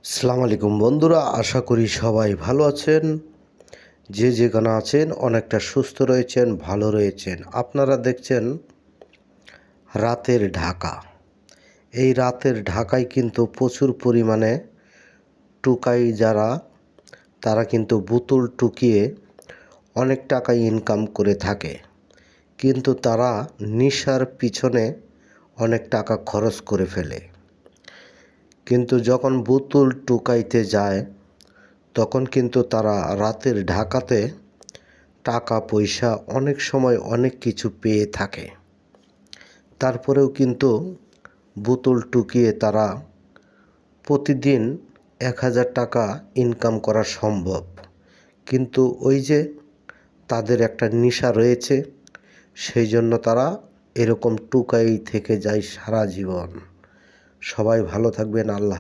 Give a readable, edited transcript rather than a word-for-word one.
আসসালামু আলাইকুম বন্ধুরা, আশা করি সবাই ভালো আছেন। যে যেখানে আছেন অনেকটা সুস্থ রয়েছেন, ভালো রয়েছেন। আপনারা দেখছেন রাতের ঢাকা। এই রাতের ঢাকায় কিন্তু প্রচুর পরিমাণে টুকাই যারা, তারা কিন্তু বোতল টুকিয়ে অনেক টাকা ইনকাম করে থাকে। কিন্তু তারা নেশার পিছনে অনেক টাকা খরচ করে ফেলে। কিন্তু যখন বোতল টুকাইতে যায় তখন কিন্তু তারা রাতের ঢাকাতে টাকা পয়সা অনেক সময় অনেক কিছু পেয়ে থাকে। তারপরেও কিন্তু বোতল টুকিয়ে তারা প্রতিদিন ১,০০০ টাকা ইনকাম করা সম্ভব। কিন্তু ওই যে তাদের একটা নেশা রয়েছে, সেই জন্য তারা এরকম টুকাই থেকে যায় সারা জীবন। সবাই ভালো থাকবেন। আল্লাহ।